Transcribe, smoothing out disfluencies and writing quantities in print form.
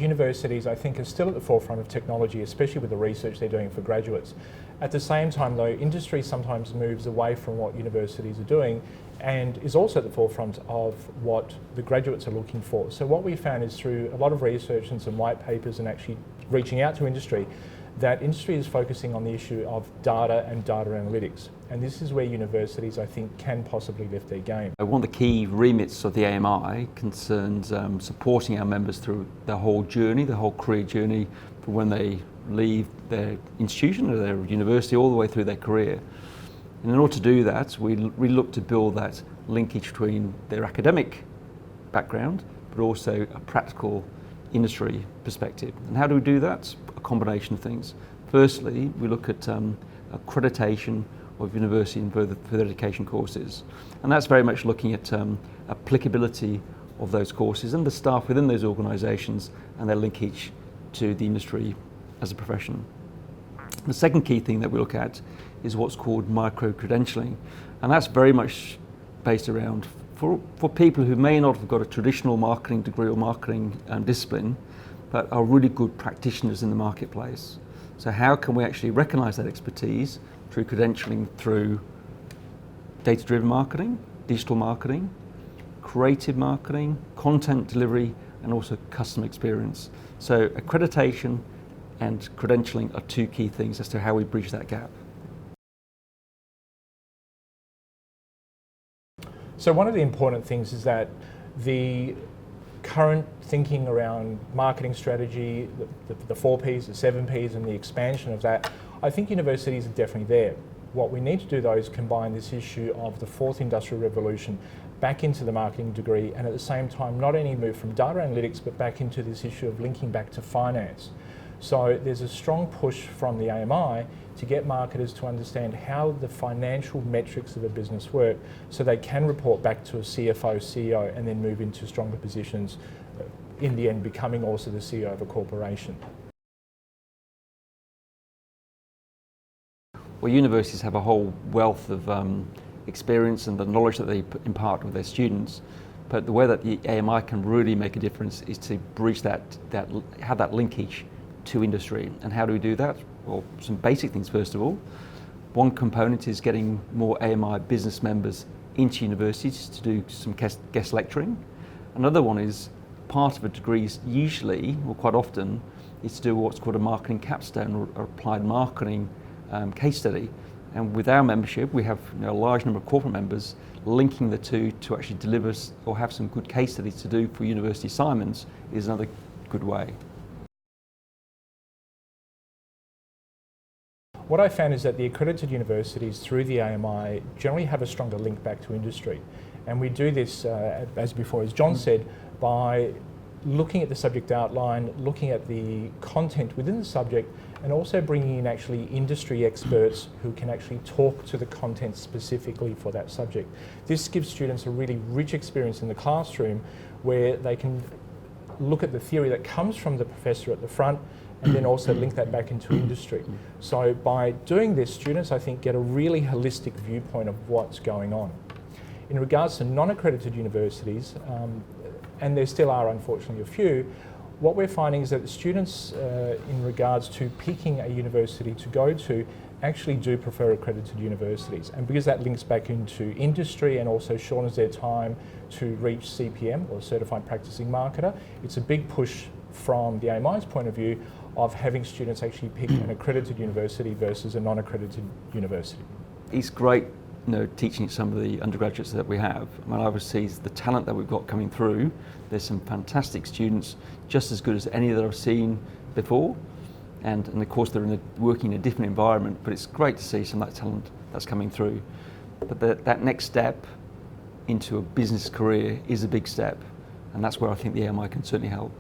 universities, I think, are still at the forefront of technology, especially with the research they're doing for graduates. At the same time, though, industry sometimes moves away from what universities are doing and is also at the forefront of what the graduates are looking for. So what we found is through a lot of research and some white papers and actually reaching out to industry, that industry is focusing on the issue of data and data analytics. And this is where universities, I think, can possibly lift their game. One of the key remits of the AMI concerns supporting our members through the whole journey, the whole career journey, from when they leave their institution or their university all the way through their career. And in order to do that, we look to build that linkage between their academic background, but also a practical industry perspective. And how do we do that? A combination of things. Firstly, we look at accreditation of university and further education courses. And that's very much looking at applicability of those courses and the staff within those organisations and their linkage to the industry as a profession. The second key thing that we look at is what's called micro-credentialing. And that's very much based around for people who may not have got a traditional marketing degree or marketing discipline, but are really good practitioners in the marketplace. So how can we actually recognise that expertise through credentialing, through data-driven marketing, digital marketing, creative marketing, content delivery, and also customer experience. So accreditation and credentialing are two key things as to how we bridge that gap. So one of the important things is that the current thinking around marketing strategy, the 4 Ps, the 7 Ps, and the expansion of that, I think universities are definitely there. What we need to do though is combine this issue of the fourth industrial revolution back into the marketing degree, and at the same time not only move from data analytics but back into this issue of linking back to finance. So there's a strong push from the AMI to get marketers to understand how the financial metrics of a business work so they can report back to a CFO, CEO, and then move into stronger positions, in the end becoming also the CEO of a corporation. Well, universities have a whole wealth of experience and the knowledge that they impart with their students, but the way that the AMI can really make a difference is to bridge have that linkage to industry. And how do we do that? Well, some basic things first of all. One component is getting more AMI business members into universities to do some guest lecturing. Another one is part of a degree usually, or quite often, is to do what's called a marketing capstone or applied marketing case study. And with our membership, we have a large number of corporate members linking the two to actually deliver or have some good case studies to do for university assignments is another good way. What I found is that the accredited universities through the AMI generally have a stronger link back to industry. And we do this, as before, as John said, by looking at the subject outline, looking at the content within the subject, and also bringing in actually industry experts who can actually talk to the content specifically for that subject. This gives students a really rich experience in the classroom where they can look at the theory that comes from the professor at the front and then also link that back into industry. So by doing this, students, I think, get a really holistic viewpoint of what's going on. In regards to non-accredited universities, and there still are unfortunately a few, what we're finding is that the students, in regards to picking a university to go to, actually do prefer accredited universities. And because that links back into industry and also shortens their time to reach CPM, or Certified Practicing Marketer, it's a big push from the AMI's point of view of having students actually pick an accredited university versus a non-accredited university. It's great, teaching some of the undergraduates that we have. I mean, I would see the talent that we've got coming through. There's some fantastic students, just as good as any that I've seen before. And of course, they're working in a different environment, but it's great to see some of that talent that's coming through. But that next step into a business career is a big step, and that's where I think the AMI can certainly help.